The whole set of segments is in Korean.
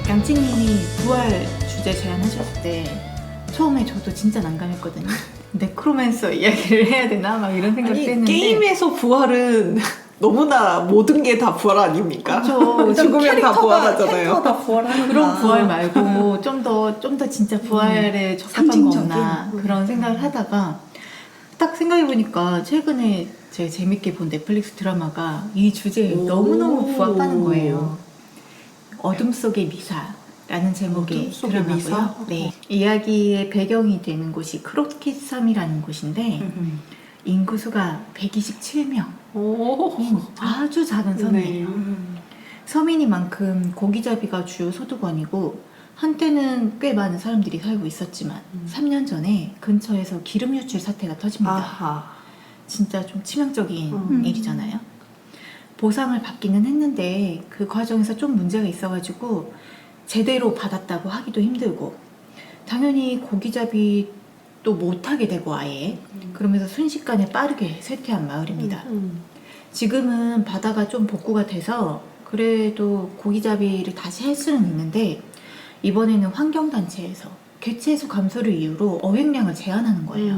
양치님이 부활 주제 제안하셨을 때 처음에 저도 진짜 난감했거든요. 네크로맨서 이야기를 해야 되나 막 이런 생각도 아니, 했는데 게임에서 부활은 너무나 모든 게 다 부활 아닙니까? 그쵸. 죽으면 다 부활하잖아요. 캐릭터가 다 부활하는 그런 부활 말고 좀 더 진짜 부활에 적합한 거 상징적인. 없나 그런 생각을 하다가 딱 생각해보니까 최근에 제가 재밌게 본 넷플릭스 드라마가 이 주제에 오. 너무너무 부합하는 거예요. 어둠 속의 미사라는 제목의 어둠 속의 드라마고요. 미사? 네. 이야기의 배경이 되는 곳이 크로킷 섬이라는 곳인데 인구수가 127명. 오. 아주 작은 섬이에요. 네. 서민이만큼 고기잡이가 주요 소득원이고 한때는 꽤 많은 사람들이 살고 있었지만 3년 전에 근처에서 기름 유출 사태가 터집니다. 아하. 진짜 좀 치명적인 음. 일이잖아요. 보상을 받기는 했는데 그 과정에서 좀 문제가 있어가지고 제대로 받았다고 하기도 힘들고 당연히 고기잡이도 못하게 되고 아예 그러면서 순식간에 빠르게 쇠퇴한 마을입니다. 지금은 바다가 좀 복구가 돼서 그래도 고기잡이를 다시 할 수는 있는데 이번에는 환경단체에서 개체수 감소를 이유로 어획량을 제한하는 거예요.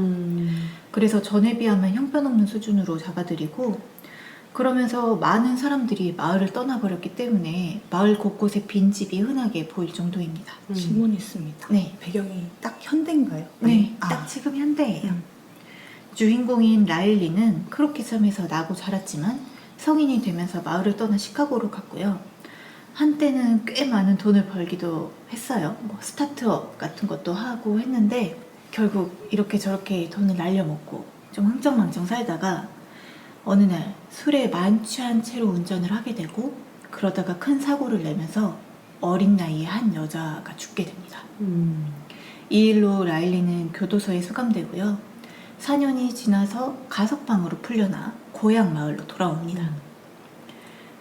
그래서 전에 비하면 형편없는 수준으로 잡아들이고 그러면서 많은 사람들이 마을을 떠나버렸기 때문에 마을 곳곳에 빈집이 흔하게 보일 정도입니다. 질문이 있습니다. 네. 배경이 딱 현대인가요? 네, 아. 딱 지금 현대예요. 주인공인 라일리는 크로키 섬에서 나고 자랐지만 성인이 되면서 마을을 떠나 시카고로 갔고요. 한때는 꽤 많은 돈을 벌기도 했어요. 뭐 스타트업 같은 것도 하고 했는데 결국 이렇게 저렇게 돈을 날려먹고 좀 흥청망청 살다가 어느 날 술에 만취한 채로 운전을 하게 되고 그러다가 큰 사고를 내면서 어린 나이에 한 여자가 죽게 됩니다. 이 일로 라일리는 교도소에 수감되고요. 4년이 지나서 가석방으로 풀려나 고향 마을로 돌아옵니다.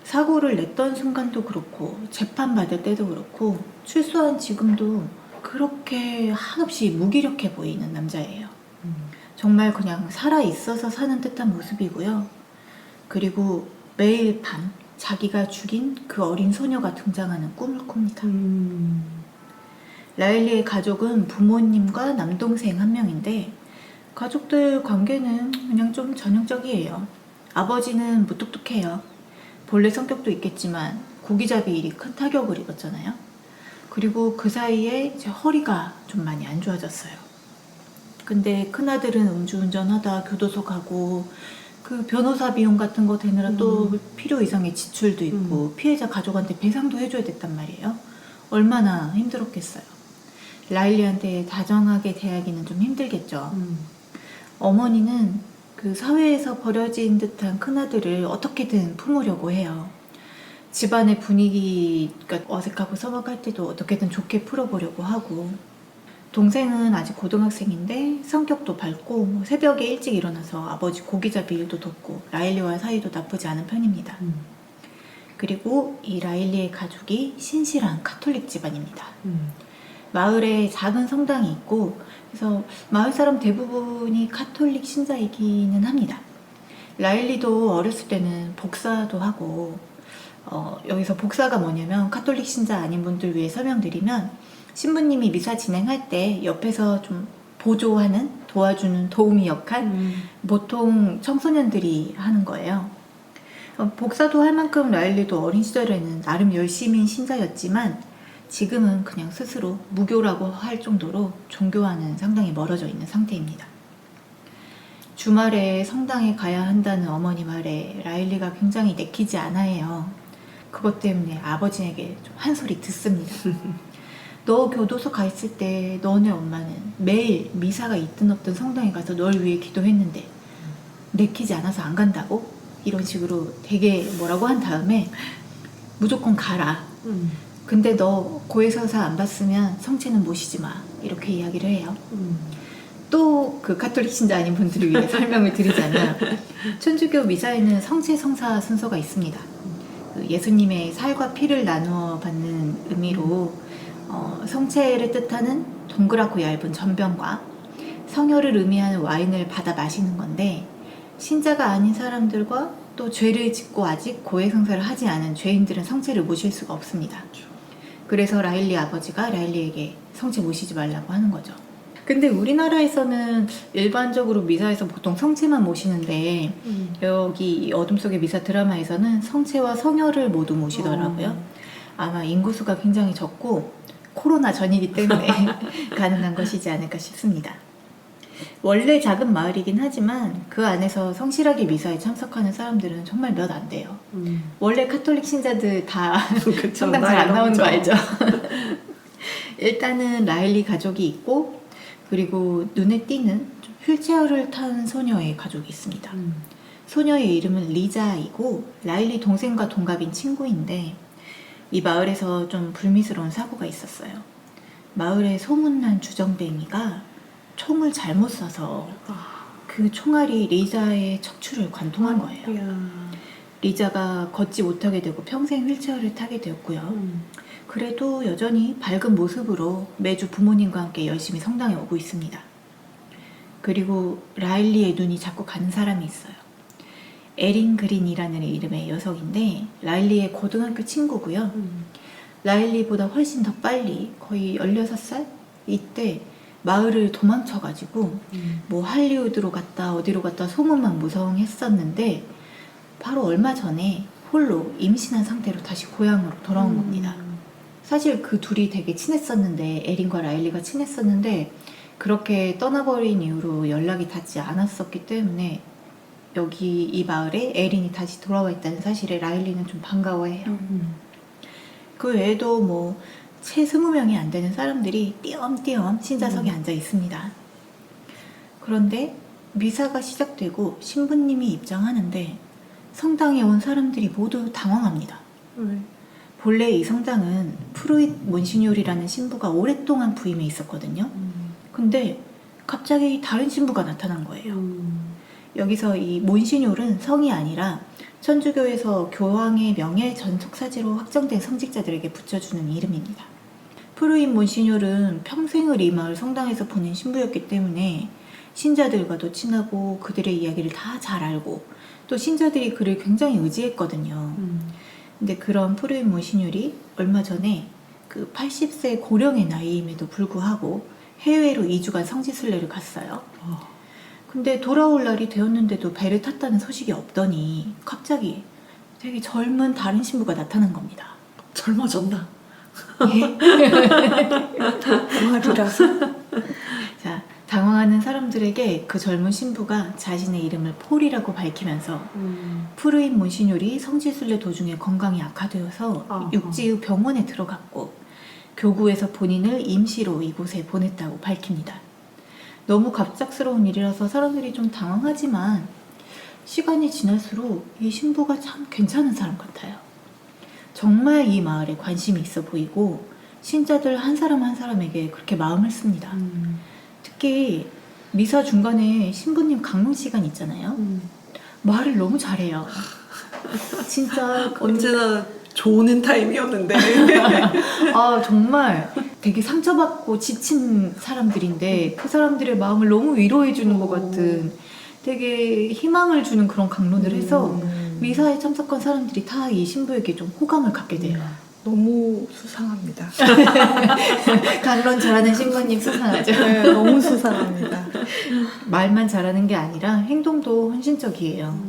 사고를 냈던 순간도 그렇고 재판받을 때도 그렇고 출소한 지금도 그렇게 한없이 무기력해 보이는 남자예요. 정말 그냥 살아있어서 사는 듯한 모습이고요. 그리고 매일 밤 자기가 죽인 그 어린 소녀가 등장하는 꿈을 꿉니다. 라일리의 가족은 부모님과 남동생 한 명인데 가족들 관계는 그냥 좀 전형적이에요. 아버지는 무뚝뚝해요. 본래 성격도 있겠지만 고기잡이 일이 큰 타격을 입었잖아요. 그리고 그 사이에 제 허리가 좀 많이 안 좋아졌어요. 근데 큰아들은 음주운전하다 교도소 가고 그 변호사 비용 같은 거 되느라 또 필요 이상의 지출도 있고 피해자 가족한테 배상도 해줘야 됐단 말이에요. 얼마나 힘들었겠어요. 라일리한테 다정하게 대하기는 좀 힘들겠죠. 어머니는 그 사회에서 버려진 듯한 큰아들을 어떻게든 품으려고 해요. 집안의 분위기가 어색하고 서먹할 때도 어떻게든 좋게 풀어보려고 하고 동생은 아직 고등학생인데 성격도 밝고 뭐 새벽에 일찍 일어나서 아버지 고기잡이 일도 돕고 라일리와 사이도 나쁘지 않은 편입니다. 그리고 이 라일리의 가족이 신실한 카톨릭 집안입니다. 마을에 작은 성당이 있고 그래서 마을 사람 대부분이 카톨릭 신자이기는 합니다. 라일리도 어렸을 때는 복사도 하고 여기서 복사가 뭐냐면 카톨릭 신자 아닌 분들 위해 설명드리면 신부님이 미사 진행할 때 옆에서 좀 보조하는 도와주는 도우미 역할 보통 청소년들이 하는 거예요. 복사도 할 만큼 라일리도 어린 시절에는 나름 열심인 신자였지만 지금은 그냥 스스로 무교라고 할 정도로 종교와는 상당히 멀어져 있는 상태입니다. 주말에 성당에 가야 한다는 어머니 말에 라일리가 굉장히 내키지 않아해요. 그것 때문에 아버지에게 좀 한 소리 듣습니다. 너 교도소 가 있을 때 너네 엄마는 매일 미사가 있든 없든 성당에 가서 널 위해 기도했는데 내키지 않아서 안 간다고? 이런 식으로 되게 뭐라고 한 다음에 무조건 가라. 근데 너 고해성사 안 받으면 성체는 모시지 마. 이렇게 이야기를 해요. 또 그 카톨릭 신자 아닌 분들을 위해 설명을 드리자면 천주교 미사에는 성체 성사 순서가 있습니다. 그 예수님의 살과 피를 나누어 받는 의미로 성체를 뜻하는 동그랗고 얇은 전병과 성혈을 의미하는 와인을 받아 마시는 건데 신자가 아닌 사람들과 또 죄를 짓고 아직 고해성사를 하지 않은 죄인들은 성체를 모실 수가 없습니다. 그래서 라일리 아버지가 라일리에게 성체 모시지 말라고 하는 거죠. 근데 우리나라에서는 일반적으로 미사에서 보통 성체만 모시는데 여기 어둠 속의 미사 드라마에서는 성체와 성녀를 모두 모시더라고요. 아마 인구수가 굉장히 적고 코로나 전이기 때문에 가능한 것이지 않을까 싶습니다. 원래 작은 마을이긴 하지만 그 안에서 성실하게 미사에 참석하는 사람들은 정말 몇 안 돼요. 원래 카톨릭 신자들 다 그쵸, 성당 잘 안 나오는 거 나이가 알죠? 일단은 라일리 가족이 있고 그리고 눈에 띄는 좀 휠체어를 탄 소녀의 가족이 있습니다. 소녀의 이름은 리자이고 라일리 동생과 동갑인 친구인데 이 마을에서 좀 불미스러운 사고가 있었어요. 마을의 소문난 주정뱅이가 총을 잘못 쏴서 그 총알이 리자의 척추를 관통한 거예요. 리자가 걷지 못하게 되고 평생 휠체어를 타게 되었고요. 그래도 여전히 밝은 모습으로 매주 부모님과 함께 열심히 성당에 오고 있습니다. 그리고 라일리의 눈이 자꾸 가는 사람이 있어요. 에린 그린이라는 이름의 여성인데 라일리의 고등학교 친구고요. 라일리보다 훨씬 더 빨리 거의 16살? 이때 마을을 도망쳐가지고 뭐 할리우드로 갔다 어디로 갔다 소문만 무성했었는데 바로 얼마 전에 홀로 임신한 상태로 다시 고향으로 돌아온 겁니다. 사실 그 둘이 되게 친했었는데 에린과 라일리가 친했었는데 그렇게 떠나버린 이후로 연락이 닿지 않았었기 때문에 여기 이 마을에 에린이 다시 돌아와 있다는 사실에 라일리는 좀 반가워해요. 그 외에도 뭐 채 20명이 안 되는 사람들이 띄엄띄엄 신자석에 앉아 있습니다. 그런데 미사가 시작되고 신부님이 입장하는데 성당에 온 사람들이 모두 당황합니다. 본래 이 성당은 프루잇 몬시뇨리라는 신부가 오랫동안 부임해 있었거든요. 근데 갑자기 다른 신부가 나타난 거예요. 여기서 이 몬시뇨는 성이 아니라 천주교에서 교황의 명예 전속사제로 확정된 성직자들에게 붙여주는 이름입니다. 프루잇 몬시뇨는 평생을 이 마을 성당에서 보낸 신부였기 때문에 신자들과도 친하고 그들의 이야기를 다 잘 알고 또 신자들이 그를 굉장히 의지했거든요. 근데 그런 프루잇 몬시뇨리 얼마 전에 그 80세 고령의 나이임에도 불구하고 해외로 2주간 성지순례를 갔어요. 근데 돌아올 날이 되었는데도 배를 탔다는 소식이 없더니 갑자기 되게 젊은 다른 신부가 나타난 겁니다. 젊어졌나? 예? 부활이라서 자, 당황하는 사람들에게 그 젊은 신부가 자신의 이름을 폴이라고 밝히면서 프루잇 몬시뇨리 성지순례 도중에 건강이 악화되어서 육지 후 병원에 들어갔고 교구에서 본인을 임시로 이곳에 보냈다고 밝힙니다. 너무 갑작스러운 일이라서 사람들이 좀 당황하지만 시간이 지날수록 이 신부가 참 괜찮은 사람 같아요. 정말 이 마을에 관심이 있어 보이고 신자들 한 사람 한 사람에게 그렇게 마음을 씁니다. 특히 미사 중간에 신부님 강론 시간 있잖아요. 말을 너무 잘해요. 진짜 언제나 좋은 타임이었는데. 아 정말 되게 상처받고 지친 사람들인데 그 사람들의 마음을 너무 위로해 주는 것 같은 되게 희망을 주는 그런 강론을 해서 미사에 참석한 사람들이 다 이 신부에게 좀 호감을 갖게 돼요. 너무 수상합니다. 강론 잘하는 신부님 수상하죠. 네, 너무 수상합니다. 말만 잘하는 게 아니라 행동도 헌신적이에요.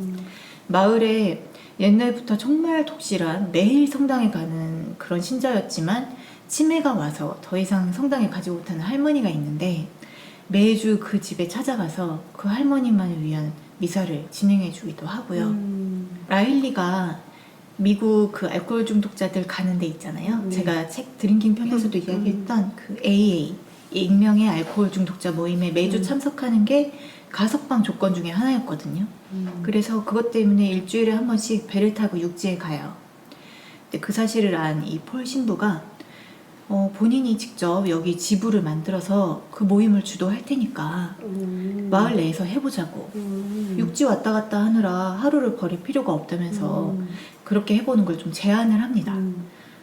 마을에 옛날부터 정말 독실한 매일 성당에 가는 그런 신자였지만 치매가 와서 더 이상 성당에 가지 못하는 할머니가 있는데 매주 그 집에 찾아가서 그 할머니만을 위한 미사를 진행해 주기도 하고요. 라일리가 미국 그 알코올 중독자들 가는 데 있잖아요. 제가 책 드링킹 편에서도 이야기했던 그 AA 익명의 알코올 중독자 모임에 매주 참석하는 게 가석방 조건 중에 하나였거든요. 그래서 그것 때문에 일주일에 한 번씩 배를 타고 육지에 가요. 근데 그 사실을 안 이 폴 신부가 본인이 직접 여기 지부를 만들어서 그 모임을 주도할 테니까 마을 내에서 해보자고. 육지 왔다 갔다 하느라 하루를 버릴 필요가 없다면서 그렇게 해보는 걸 좀 제안을 합니다.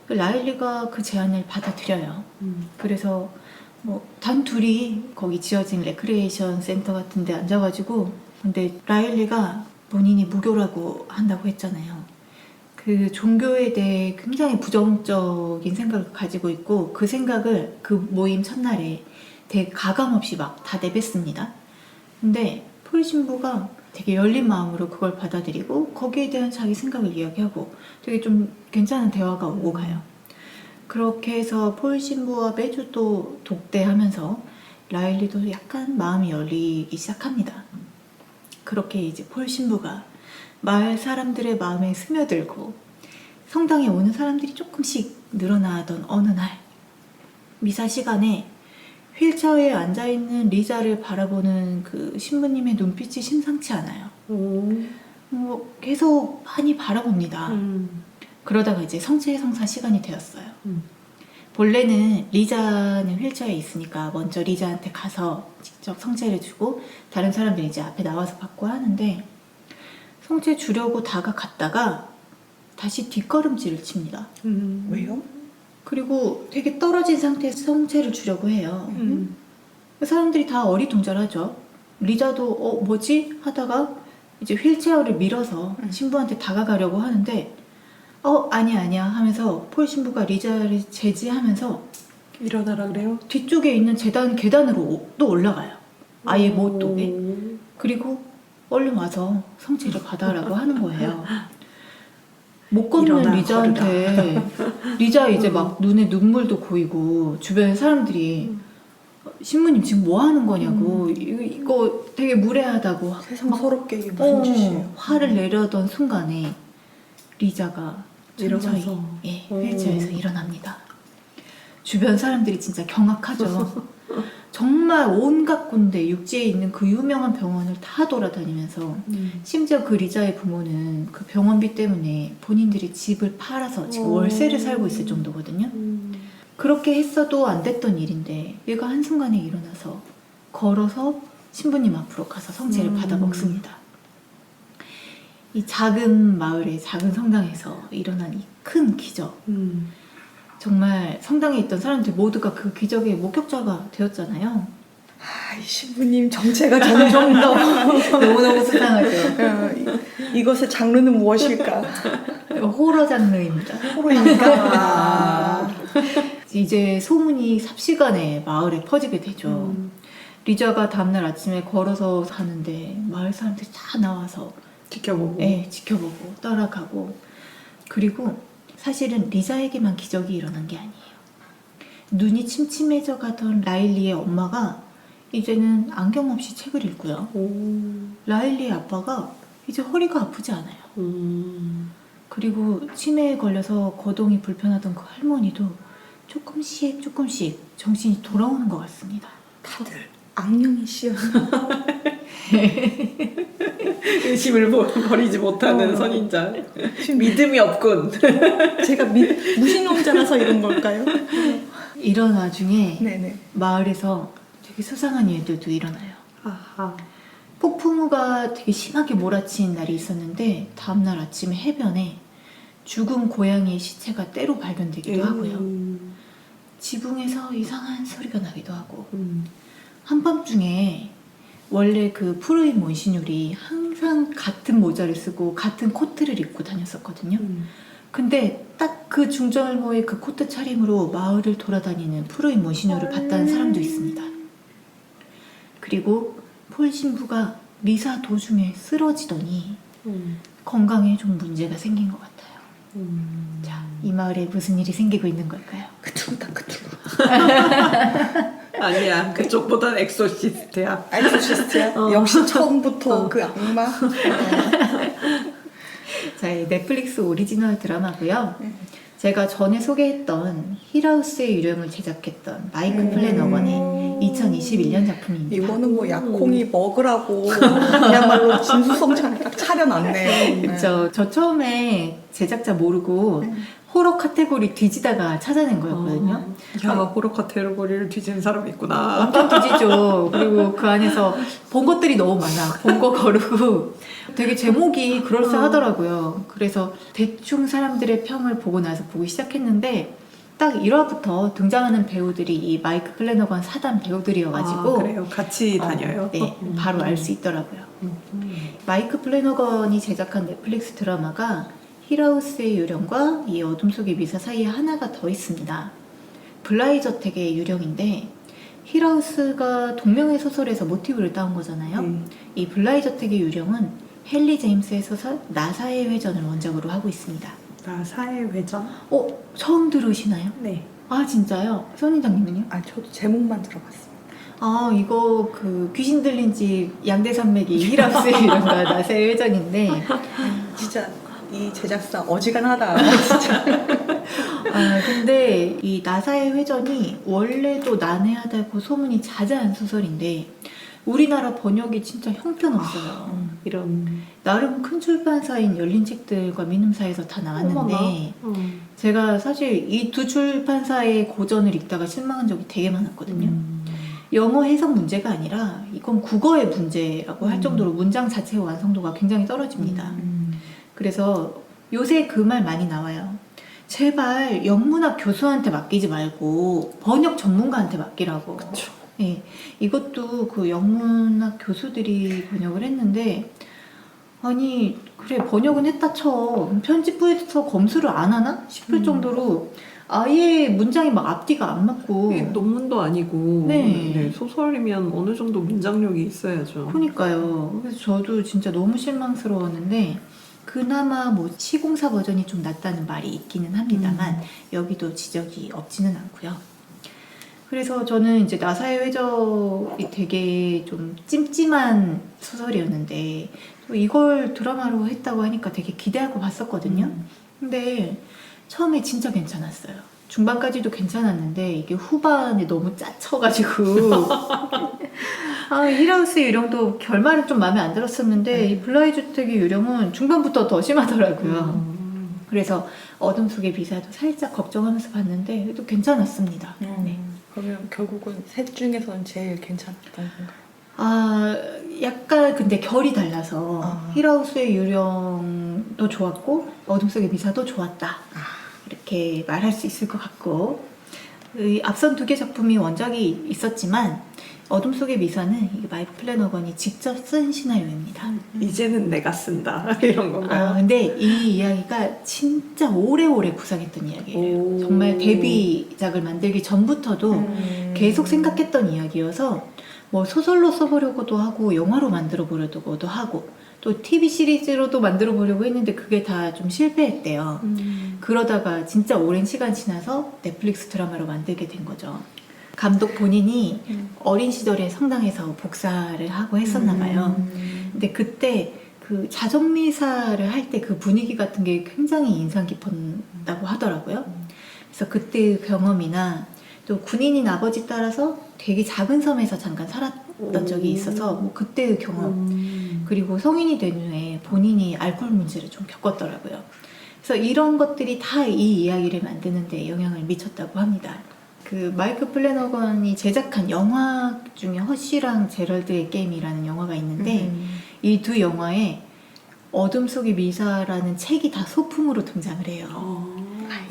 라일리가 그 제안을 받아들여요. 그래서 뭐 단둘이 거기 지어진 레크리에이션 센터 같은 데 앉아가지고 근데 라일리가 본인이 무교라고 한다고 했잖아요. 그 그 종교에 대해 굉장히 부정적인 생각을 가지고 있고 그 생각을 그 모임 첫날에 되게 가감없이 막 다 내뱉습니다. 근데 폴 신부가 되게 열린 마음으로 그걸 받아들이고 거기에 대한 자기 생각을 이야기하고 되게 좀 괜찮은 대화가 오고 가요. 그렇게 해서 폴 신부와 매주 또 독대하면서 라일리도 약간 마음이 열리기 시작합니다. 그렇게 이제 폴 신부가 마을 사람들의 마음에 스며들고 성당에 오는 사람들이 조금씩 늘어나던 어느 날 미사 시간에 휠체어에 앉아있는 리자를 바라보는 그 신부님의 눈빛이 심상치 않아요. 계속 많이 바라봅니다. 그러다가 이제 성체 성사 시간이 되었어요. 본래는 리자는 휠체어에 있으니까 먼저 리자한테 가서 직접 성체를 주고 다른 사람들이 이제 앞에 나와서 받고 하는데 성체 주려고 다가갔다가 다시 뒷걸음질을 칩니다. 왜요? 그리고 되게 떨어진 상태에서 성체를 주려고 해요. 사람들이 다 어리둥절하죠. 리자도 뭐지? 하다가 이제 휠체어를 밀어서 신부한테 다가가려고 하는데 아니야 하면서 폴 신부가 리자를 제지하면서 일어나라 그래요? 뒤쪽에 있는 계단으로 또 올라가요. 아예 못 오게. 그리고 얼른 와서 성체를 받아라고 하는 거예요. 못 걷는 일어나, 리자한테 리자 이제 막 눈에 눈물도 고이고 주변 사람들이 신부님 지금 뭐 하는 거냐고 이거 되게 무례하다고 세상 서럽게 이게 무슨 짓이에요? 화를 내려던 순간에 리자가 천천히 일어나서. 휠체어에서 일어납니다. 주변 사람들이 진짜 경악하죠. 정말 온갖 군데 육지에 있는 그 유명한 병원을 다 돌아다니면서 심지어 그 리자의 부모는 그 병원비 때문에 본인들이 집을 팔아서 지금 월세를 살고 있을 정도거든요. 그렇게 했어도 안 됐던 일인데 얘가 한순간에 일어나서 걸어서 신부님 앞으로 가서 성체를 받아 먹습니다. 이 작은 마을의 작은 성당에서 일어난 이 큰 기적. 정말 성당에 있던 사람들 모두가 그 기적의 목격자가 되었잖아요. 이 신부님 정체가 점점 더 너무너무 수상하죠. 이것의 장르는 무엇일까? 호러 장르입니다. 호러입니까? 이제 소문이 삽시간에 마을에 퍼지게 되죠. 리자가 다음날 아침에 걸어서 가는데 마을 사람들이 다 나와서 지켜보고. 지켜보고 따라가고 그리고 사실은 리자에게만 기적이 일어난 게 아니에요. 눈이 침침해져 가던 라일리의 엄마가 이제는 안경 없이 책을 읽고요. 라일리의 아빠가 이제 허리가 아프지 않아요. 그리고 치매에 걸려서 거동이 불편하던 그 할머니도 조금씩 정신이 돌아오는 것 같습니다. 다들 악령이 씌었나? 의심을 버리지 못하는 선인자. 믿음이 없군. 제가 무신론자라서 이런 걸까요? 이런 와중에 네네. 마을에서 되게 수상한 일들도 일어나요. 아하. 폭풍우가 되게 심하게 몰아친 날이 있었는데 다음날 아침에 해변에 죽은 고양이의 시체가 때로 발견되기도 하고요. 지붕에서 이상한 소리가 나기도 하고 한밤중에 원래 그 푸르인 몬시뇰이 항상 같은 모자를 쓰고 같은 코트를 입고 다녔었거든요. 근데 딱 그 중절모의 그 코트 차림으로 마을을 돌아다니는 푸르인 몬시뇰을 봤다는 사람도 있습니다. 그리고 폴 신부가 미사 도중에 쓰러지더니 건강에 좀 문제가 생긴 것 같아요. 자, 이 마을에 무슨 일이 생기고 있는 걸까요? 그투루다 그투루. 아니야. 그쪽보단 엑소시스트야. 엑소시스트야? 역시 처음부터 그 악마. 자, 이 넷플릭스 오리지널 드라마고요. 제가 전에 소개했던 힐하우스의 유령을 제작했던 마이크 플래너건의 2021년 작품입니다. 이거는 뭐 약콩이 먹으라고 그야말로 진수성찬을 딱 차려놨네요. 그쵸. 저 처음에 제작자 모르고 호러 카테고리 뒤지다가 찾아낸 거였거든요. 야, 호러 카테고리를 뒤지는 사람이 있구나. 엄청 뒤지죠. 그리고 그 안에서 본 것들이 너무 많아. 본 거 거르고 되게 제목이 그럴싸하더라고요. 그래서 대충 사람들의 평을 보고 나서 보기 시작했는데 딱 1화부터 등장하는 배우들이 이 마이크 플래너건 사단 배우들이어가지고 그래요. 같이 다녀요. 네, 바로 알 수 있더라고요. 마이크 플래너건이 제작한 넷플릭스 드라마가 힐하우스의 유령과 이 어둠 속의 미사 사이에 하나가 더 있습니다. 블라이 저택의 유령인데 힐하우스가 동명의 소설에서 모티브를 따온 거잖아요. 이 블라이 저택의 유령은 헨리 제임스의 소설 나사의 회전을 원작으로 하고 있습니다. 나사의 회전? 처음 들으시나요? 네. 아 진짜요? 선인장님은요? 아, 저도 제목만 들어봤어요. 아 이거 그 귀신 들린 집 양대산맥이 힐하우스의 유령과 나사의 회전인데 진짜 이 제작사 어지간하다. 진짜. 근데 이 나사의 회전이 원래도 난해하다고 소문이 자자한 소설인데 우리나라 번역이 진짜 형편없어요. 이런 나름 큰 출판사인 열린 책들과 민음사에서 다 나왔는데 제가 사실 이 두 출판사의 고전을 읽다가 실망한 적이 되게 많았거든요. 영어 해석 문제가 아니라 이건 국어의 문제라고 할 정도로 문장 자체의 완성도가 굉장히 떨어집니다. 그래서 요새 그 말 많이 나와요. 제발 영문학 교수한테 맡기지 말고 번역 전문가한테 맡기라고. 그쵸. 네, 이것도 그 영문학 교수들이 번역을 했는데 아니 그래 번역은 했다 쳐 편집부에서 검수를 안 하나 싶을 정도로 아예 문장이 막 앞뒤가 안 맞고 이게 논문도 아니고 네. 소설이면 어느 정도 문장력이 있어야죠. 그러니까요. 그래서 저도 진짜 너무 실망스러웠는데 그나마 뭐 시공사 버전이 좀 낫다는 말이 있기는 합니다만 여기도 지적이 없지는 않고요. 그래서 저는 이제 나사의 회전이 되게 좀 찜찜한 소설이었는데 또 이걸 드라마로 했다고 하니까 되게 기대하고 봤었거든요. 근데 처음에 진짜 괜찮았어요. 중반까지도 괜찮았는데 이게 후반에 너무 짜쳐가지고 힐하우스의 유령도 결말은 좀 마음에 안 들었었는데 이 블라이 주택의 유령은 중반부터 더 심하더라고요. 그래서 어둠 속의 미사도 살짝 걱정하면서 봤는데 그래도 괜찮았습니다. 네. 그러면 결국은 셋 중에서는 제일 괜찮았던 건가요? 약간 근데 결이 달라서 힐하우스의 유령도 좋았고 어둠 속의 미사도 좋았다. 이렇게 말할 수 있을 것 같고 이 앞선 두 개 작품이 원작이 있었지만 어둠 속의 미사는 이게 마이크 플래너건이 직접 쓴 시나리오입니다. 이제는 내가 쓴다 이런 건가요? 근데 이 이야기가 진짜 오래오래 구상했던 이야기예요. 정말 데뷔작을 만들기 전부터도 계속 생각했던 이야기여서 뭐 소설로 써보려고도 하고 영화로 만들어 보려고도 하고 또 TV 시리즈로도 만들어 보려고 했는데 그게 다 좀 실패했대요. 그러다가 진짜 오랜 시간 지나서 넷플릭스 드라마로 만들게 된 거죠. 감독 본인이 어린 시절에 성당에서 복사를 하고 했었나 봐요. 근데 그때 그 자정미사를 할 때 그 분위기 같은 게 굉장히 인상 깊었다고 하더라고요. 그래서 그때 경험이나 또 군인인 아버지 따라서 되게 작은 섬에서 잠깐 살았던 적이 있어서 뭐 그때의 경험 그리고 성인이 된 후에 본인이 알코올 문제를 좀 겪었더라고요. 그래서 이런 것들이 다 이 이야기를 만드는 데 영향을 미쳤다고 합니다. 그 마이크 플래너건이 제작한 영화 중에 허쉬랑 제럴드의 게임이라는 영화가 있는데 이 두 영화에 어둠 속의 미사라는 책이 다 소품으로 등장을 해요.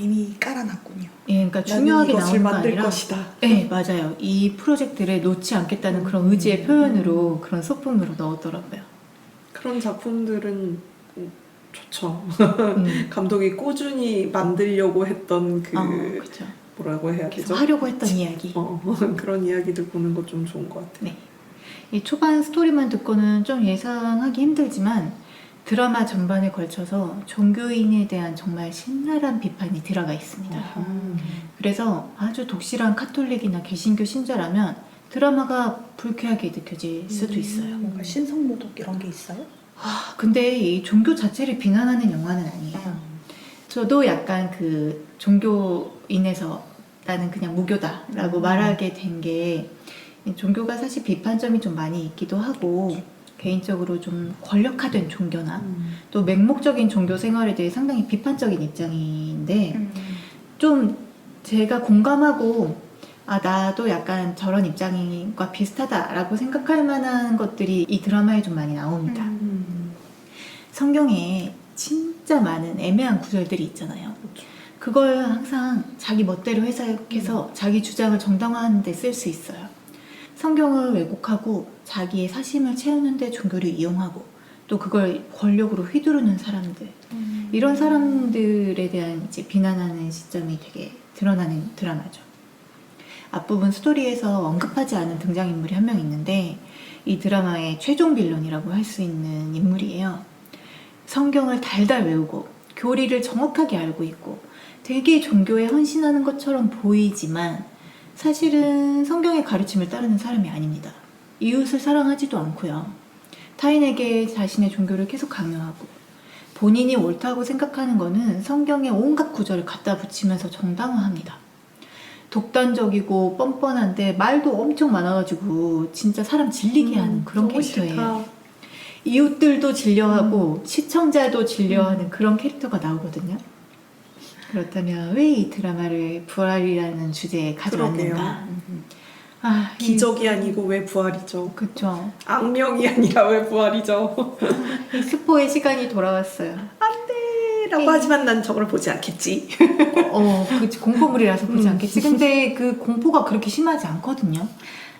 이미 깔아놨군요. 예, 그러니까 중요하게 나는 나온 이것을 거 만들 아니라 것이다. 네, 맞아요. 이 프로젝트를 놓지 않겠다는 그런 의지의 표현으로 그런 소품으로 넣었더라고요. 그런 작품들은 좋죠. 음. 감독이 꾸준히 만들려고 했던 그렇죠. 뭐라고 해야 계속 되죠? 하려고 했던 이야기. 그런 이야기들 보는 거 좀 좋은 것 같아요. 네. 이 초반 스토리만 듣고는 좀 예상하기 힘들지만 드라마 전반에 걸쳐서 종교인에 대한 정말 신랄한 비판이 들어가 있습니다. 그래서 아주 독실한 카톨릭이나 개신교 신자라면 드라마가 불쾌하게 느껴질 수도 있어요. 뭔가 신성모독 이런 게 있어요? 근데 이 종교 자체를 비난하는 영화는 아니에요. 저도 약간 그 종교인에서 나는 그냥 무교다라고 말하게 된 게 종교가 사실 비판점이 좀 많이 있기도 하고 개인적으로 좀 권력화된 종교나 또 맹목적인 종교 생활에 대해 상당히 비판적인 입장인데 좀 제가 공감하고 나도 약간 저런 입장과 비슷하다라고 생각할 만한 것들이 이 드라마에 좀 많이 나옵니다. 성경에 진짜 많은 애매한 구절들이 있잖아요. 그걸 항상 자기 멋대로 해석해서 자기 주장을 정당화하는 데 쓸 수 있어요. 성경을 왜곡하고 자기의 사심을 채우는 데 종교를 이용하고 또 그걸 권력으로 휘두르는 사람들. 이런 사람들에 대한 이제 비난하는 시점이 되게 드러나는 드라마죠. 앞부분 스토리에서 언급하지 않은 등장인물이 한 명 있는데 이 드라마의 최종 빌런이라고 할 수 있는 인물이에요. 성경을 달달 외우고 교리를 정확하게 알고 있고 되게 종교에 헌신하는 것처럼 보이지만 사실은 성경의 가르침을 따르는 사람이 아닙니다. 이웃을 사랑하지도 않고요. 타인에게 자신의 종교를 계속 강요하고 본인이 옳다고 생각하는 거는 성경의 온갖 구절을 갖다 붙이면서 정당화합니다. 독단적이고 뻔뻔한데 말도 엄청 많아가지고 진짜 사람 질리게 하는 그런 너무 캐릭터예요. 싫다. 이웃들도 질려하고 시청자도 질려하는 그런 캐릭터가 나오거든요. 그렇다면 왜 이 드라마를 부활이라는 주제에 가져왔는가? 아, 기적이 아니고 왜 부활이죠? 그쵸. 악명이 아니라 왜 부활이죠? 이 스포의 시간이 돌아왔어요. 라고 하지만 난 저걸 보지 않겠지. 그치, 공포물이라서 보지 않겠지. 근데 그 공포가 그렇게 심하지 않거든요.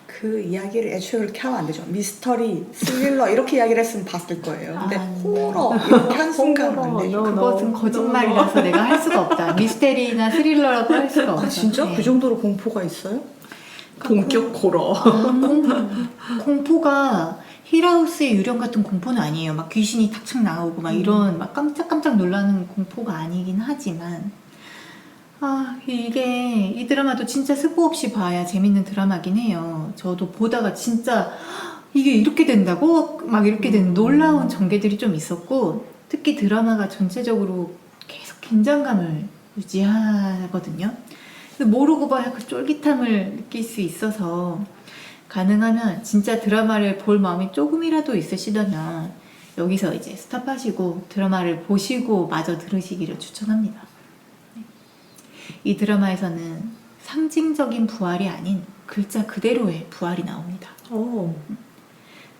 그 이야기를 애초에 그렇게 하면 안 되죠. 미스터리, 스릴러 이렇게 이야기를 했으면 봤을 거예요. 근데 아, 호러 이렇게 한 순간 안 되죠. 그것은 거짓말이라서 내가 할 수가 없다. 미스테리나 스릴러라고 할 수가 없다. 아 진짜? 네. 그 정도로 공포가 있어요? 본격 호러. 공포가 힐하우스의 유령 같은 공포는 아니에요. 막 귀신이 탁착 나오고 막 이런 막 깜짝깜짝 놀라는 공포가 아니긴 하지만 이게 이 드라마도 진짜 스포 없이 봐야 재밌는 드라마긴 해요. 저도 보다가 진짜 이게 이렇게 된다고? 막 이렇게 된 놀라운 전개들이 좀 있었고 특히 드라마가 전체적으로 계속 긴장감을 유지하거든요. 근데 모르고 봐야 그 쫄깃함을 느낄 수 있어서 가능하면 진짜 드라마를 볼 마음이 조금이라도 있으시다면 여기서 이제 스탑하시고 드라마를 보시고 마저 들으시기를 추천합니다. 이 드라마에서는 상징적인 부활이 아닌 글자 그대로의 부활이 나옵니다.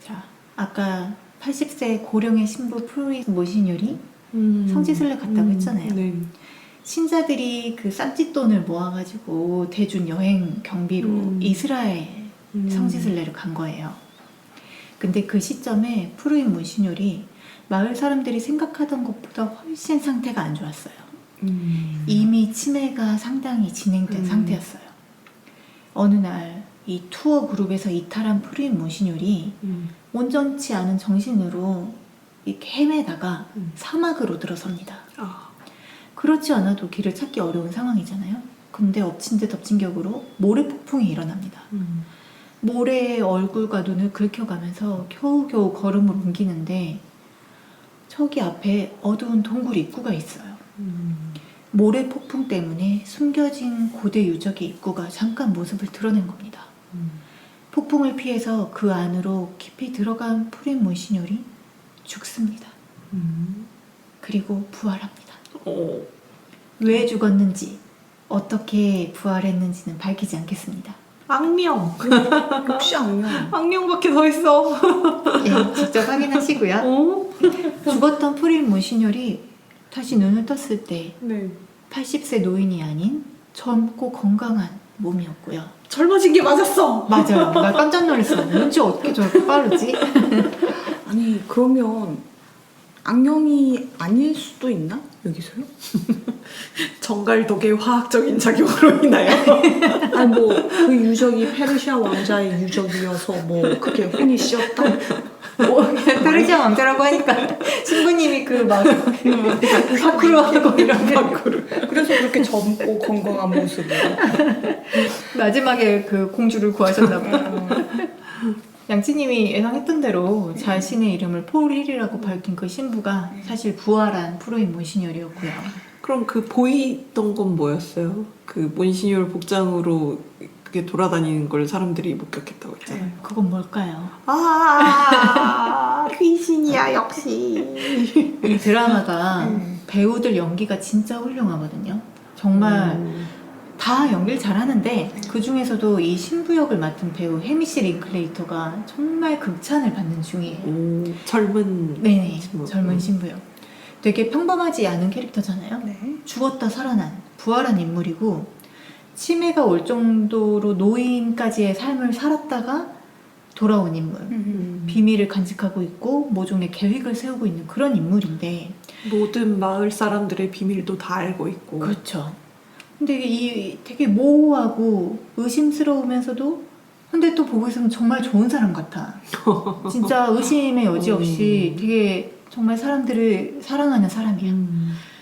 자, 아까 80세 고령의 신부 프로이 모시뉴리 성지순례 갔다고 했잖아요. 네. 신자들이 그 쌈짓돈을 모아가지고 대준 여행 경비로 이스라엘 성지순례를 간 거예요. 근데 그 시점에 푸르임 문신율이 마을 사람들이 생각하던 것보다 훨씬 상태가 안 좋았어요. 이미 치매가 상당히 진행된 상태였어요. 어느 날 이 투어 그룹에서 이탈한 푸르임 문신율이 온전치 않은 정신으로 이렇게 헤매다가 사막으로 들어섭니다. 그렇지 않아도 길을 찾기 어려운 상황이잖아요. 근데 엎친 데 덮친 격으로 모래 폭풍이 일어납니다. 모래의 얼굴과 눈을 긁혀가면서 겨우겨우 걸음을 옮기는데 저기 앞에 어두운 동굴 입구가 있어요. 모래 폭풍 때문에 숨겨진 고대 유적의 입구가 잠깐 모습을 드러낸 겁니다. 폭풍을 피해서 그 안으로 깊이 들어간 푸린 문신율이 죽습니다. 그리고 부활합니다. 왜 죽었는지 어떻게 부활했는지는 밝히지 않겠습니다. 악명. 역시 악명. 악명밖에 더 있어. 네, 직접 확인하시고요. 죽었던 푸린 문신율이 다시 눈을 떴을 때 네. 80세 노인이 아닌 젊고 건강한 몸이었고요. 젊어진 게 맞았어. 맞아요. 나 깜짝 놀랐어. 뭔지 어떻게 저렇게 빠르지? 아니 그러면 악령이 아닐 수도 있나? 여기서요? 정갈독의 화학적인 작용으로 인하여. 아니 뭐 그 유적이 페르시아 왕자의 유적이어서 뭐 그게 혼이 씌었다? 페르시아 왕자라고 하니까 신부님이 막 파쿠르하고 이런 밖으로. 그래서 그렇게 젊고 건강한 모습으로. 마지막에 그 공주를 구하셨나 보다. 양치님이 예상했던 대로 자신의 이름을 폴 힐이라고 밝힌 그 신부가 사실 부활한 프로인 문신열이었고요. 그럼 그 보이던 건 뭐였어요? 그 몬시뉴얼 복장으로 그게 돌아다니는 걸 사람들이 목격했다고 했잖아요. 그건 뭘까요? 귀신이야 역시. 이 드라마가 배우들 연기가 진짜 훌륭하거든요. 정말 다 연기를 잘하는데 그 중에서도 이 신부 역을 맡은 배우 해미시 링클레이터가 정말 극찬을 받는 중이에요. 젊은. 네네, 신부. 젊은 신부역. 되게 평범하지 않은 캐릭터잖아요. 네. 죽었다 살아난 부활한 인물이고 치매가 올 정도로 노인까지의 삶을 살았다가 돌아온 인물. 비밀을 간직하고 있고 모종의 계획을 세우고 있는 그런 인물인데 모든 마을 사람들의 비밀도 다 알고 있고. 그렇죠. 근데 이 되게 모호하고 의심스러우면서도 근데 또 보고 있으면 정말 좋은 사람 같아. 진짜 의심의 여지 없이 되게 정말 사람들을 사랑하는 사람이야.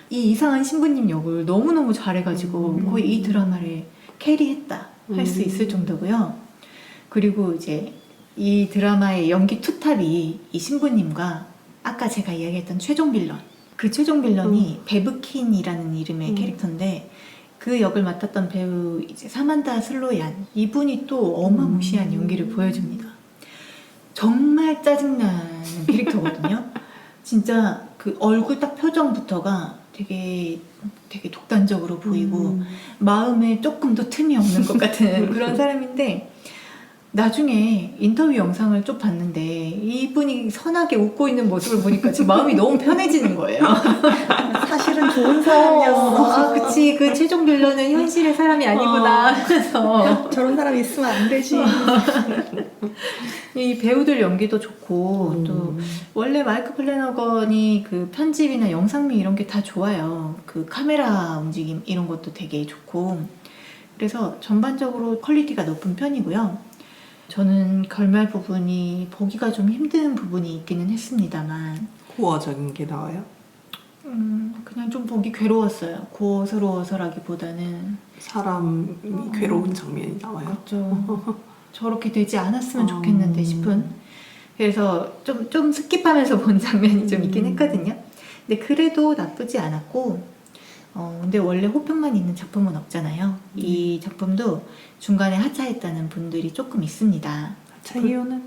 이 이상한 신부님 역을 너무너무 잘해가지고 거의 이 드라마를 캐리했다 할 수 있을 정도고요. 그리고 이제 이 드라마의 연기 투탑이 이 신부님과 아까 제가 이야기했던 최종 빌런, 그 최종 빌런이 베브킨이라는 이름의 캐릭터인데 그 역을 맡았던 배우 이제 사만다 슬로얀, 이분이 또 어마무시한 연기를 보여줍니다. 정말 짜증나는 캐릭터거든요. 진짜 그 얼굴 딱 표정부터가 되게 독단적으로 보이고 마음에 조금 더 틈이 없는 것 같은 그런 사람인데 나중에 인터뷰 영상을 좀 봤는데 이분이 선하게 웃고 있는 모습을 보니까 제 마음이 너무 편해지는 거예요. 사실은 좋은 사람이었어. 아, 그치. 그 최종 빌런은 현실의 사람이 아니구나 하면서 저런 사람이 있으면 안 되지. 이 배우들 연기도 좋고 또 원래 마이크 플래너건이 그 편집이나 영상미 이런 게 다 좋아요. 그 카메라 움직임 이런 것도 되게 좋고 그래서 전반적으로 퀄리티가 높은 편이고요. 저는 결말 부분이 보기가 좀 힘든 부분이 있기는 했습니다만 고어적인 게 나와요? 그냥 좀 보기 괴로웠어요. 고스러워서라기보다는 사람이 괴로운 장면이 나와요? 그렇죠. 저렇게 되지 않았으면 좋겠는데 싶은 그래서 좀 스킵하면서 본 장면이 좀 있긴 했거든요. 근데 그래도 나쁘지 않았고 근데 원래 호평만 있는 작품은 없잖아요. 이 작품도 중간에 하차했다는 분들이 조금 있습니다. 자, 이유는?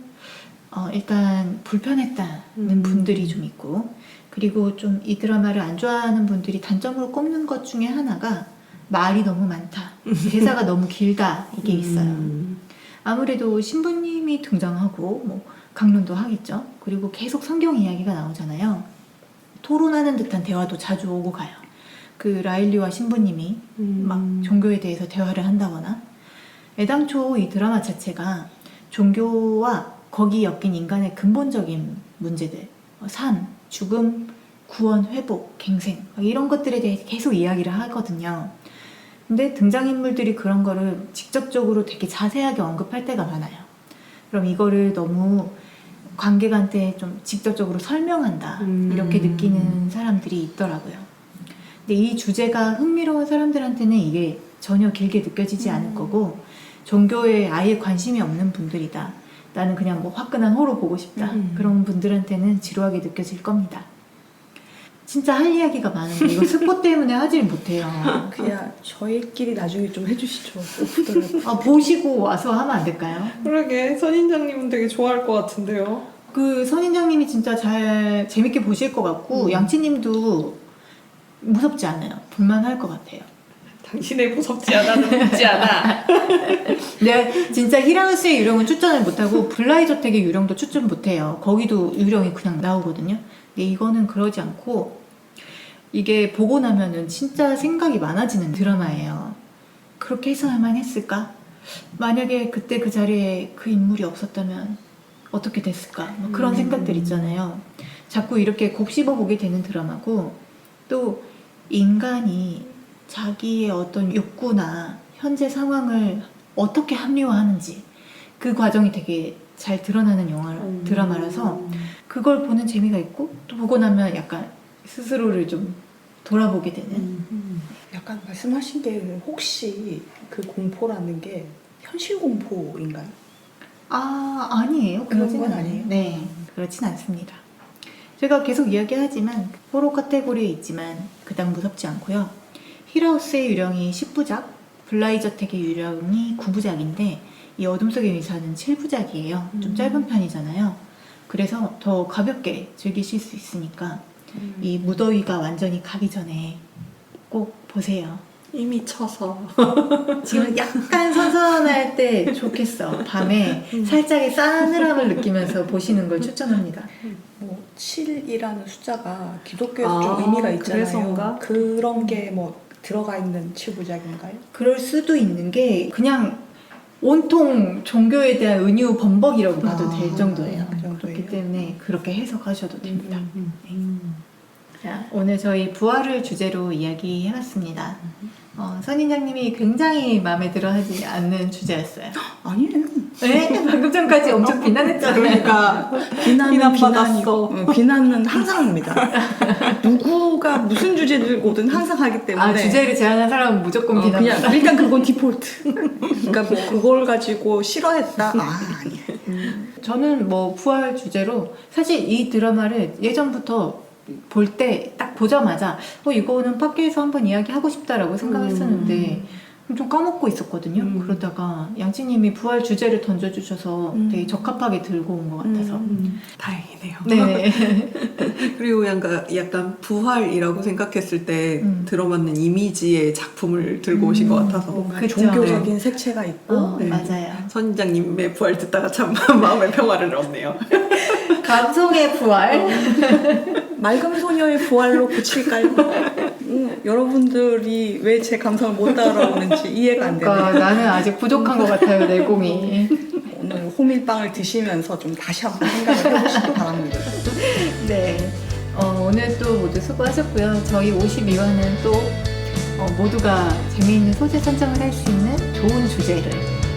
일단 불편했다는 분들이 좀 있고 그리고 좀 이 드라마를 안 좋아하는 분들이 단점으로 꼽는 것 중에 하나가 말이 너무 많다. 대사가 너무 길다. 이게 있어요. 아무래도 신부님이 등장하고 뭐 강론도 하겠죠. 그리고 계속 성경 이야기가 나오잖아요. 토론하는 듯한 대화도 자주 오고 가요. 그 라일리와 신부님이 막 종교에 대해서 대화를 한다거나 애당초 이 드라마 자체가 종교와 거기 엮인 인간의 근본적인 문제들 삶, 죽음, 구원, 회복, 갱생 이런 것들에 대해 계속 이야기를 하거든요. 근데 등장인물들이 그런 거를 직접적으로 되게 자세하게 언급할 때가 많아요. 그럼 이거를 너무 관객한테 좀 직접적으로 설명한다 이렇게 느끼는 사람들이 있더라고요. 근데 이 주제가 흥미로운 사람들한테는 이게 전혀 길게 느껴지지 않을 거고 종교에 아예 관심이 없는 분들이다. 나는 그냥 뭐 화끈한 호러 보고 싶다. 그런 분들한테는 지루하게 느껴질 겁니다. 진짜 할 이야기가 많은데 이거 스포 때문에 하질 못해요. 그냥 저희끼리 나중에 좀 해주시죠. 오프더라도. 보시고 와서 하면 안 될까요? 그러게 선인장님은 되게 좋아할 것 같은데요. 그 선인장님이 진짜 잘 재밌게 보실 것 같고 양치님도 무섭지 않아요. 볼만할 것 같아요. 당신의 무섭지 않아는 묻지 않아. 내가 진짜 히라우스의 유령은 추천을 못하고 블라이저택의 유령도 추천 못해요. 거기도 유령이 그냥 나오거든요. 근데 이거는 그러지 않고 이게 보고 나면은 진짜 생각이 많아지는 드라마예요. 그렇게 해서야만 했을까? 만약에 그때 그 자리에 그 인물이 없었다면 어떻게 됐을까? 뭐 그런 생각들 있잖아요. 자꾸 이렇게 곱씹어 보게 되는 드라마고 또 인간이 자기의 어떤 욕구나 현재 상황을 어떻게 합리화하는지 그 과정이 되게 잘 드러나는 드라마라서 그걸 보는 재미가 있고 또 보고 나면 약간 스스로를 좀 돌아보게 되는 약간 말씀하신 게 혹시 그 공포라는 게 현실 공포인가요? 아니에요. 그런 그러진 건 않아요. 아니에요? 네, 그렇진 않습니다. 제가 계속 이야기하지만 호러 카테고리에 있지만 그닥 무섭지 않고요. 힐하우스의 유령이 10부작, 블라이저택의 유령이 9부작인데 이 어둠 속의 미사는 7부작이에요. 좀 짧은 편이잖아요. 그래서 더 가볍게 즐기실 수 있으니까 이 무더위가 완전히 가기 전에 꼭 보세요. 이미 쳐서. 지금 약간 선선할 때 좋겠어. 밤에 살짝의 싸늘함을 느끼면서 보시는 걸 추천합니다. 뭐 7이라는 숫자가 기독교에서 좀 의미가 있잖아요. 그래서인가? 그런 게 뭐 들어가 있는 7부작인가요? 그럴 수도 있는 게 그냥 온통 종교에 대한 은유 범벅이라고 봐도 될 정도예요. 그 정도예요? 그렇기 때문에 그렇게 해석하셔도 됩니다. 자, 오늘 저희 부활을 주제로 이야기해봤습니다. 선인장님이 굉장히 마음에 들어하지 않는 주제였어요. 아니에요. 네? 방금 전까지 엄청 비난했잖아요. 그러니까 비난은 비난받았어. 비난이고 비난은 항상 합니다. 누구가 무슨 주제 들고든 항상 하기 때문에 주제를 제안한 사람은 무조건 그냥 비난한다. 일단 그건 디폴트. 그러니까 뭐 그걸 가지고 싫어했다. 아니에요. 저는 뭐 부활 주제로 사실 이 드라마를 예전부터 볼 때 딱 보자마자 이거는 팟캐에서 한번 이야기하고 싶다라고 생각했었는데 좀 까먹고 있었거든요. 그러다가 양치님이 부활 주제를 던져주셔서 되게 적합하게 들고 온 것 같아서 다행이네요. 네. 그리고 약간 부활이라고 생각했을 때 들어맞는 이미지의 작품을 들고 오신 것 같아서 뭔가 그쵸. 종교적인 색채가 있고 네. 맞아요. 선인장님의 부활 듣다가 참 마음의 평화를 얻네요. 감성의 부활. 맑은 소녀의 부활로 붙일까요? 여러분들이 왜 제 감성을 못 따라오는지 이해가 안 되네요. 그러니까 나는 아직 부족한 것 같아요, 내공이. 오늘 호밀빵을 드시면서 좀 다시 한번 생각을 해보시기 바랍니다. 네. 오늘 또 모두 수고하셨고요. 저희 52화는 또 모두가 재미있는 소재 선정을 할 수 있는 좋은 주제를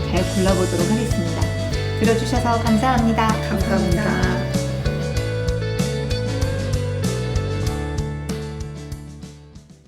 잘 골라보도록 하겠습니다. 들어주셔서 감사합니다. 감사합니다.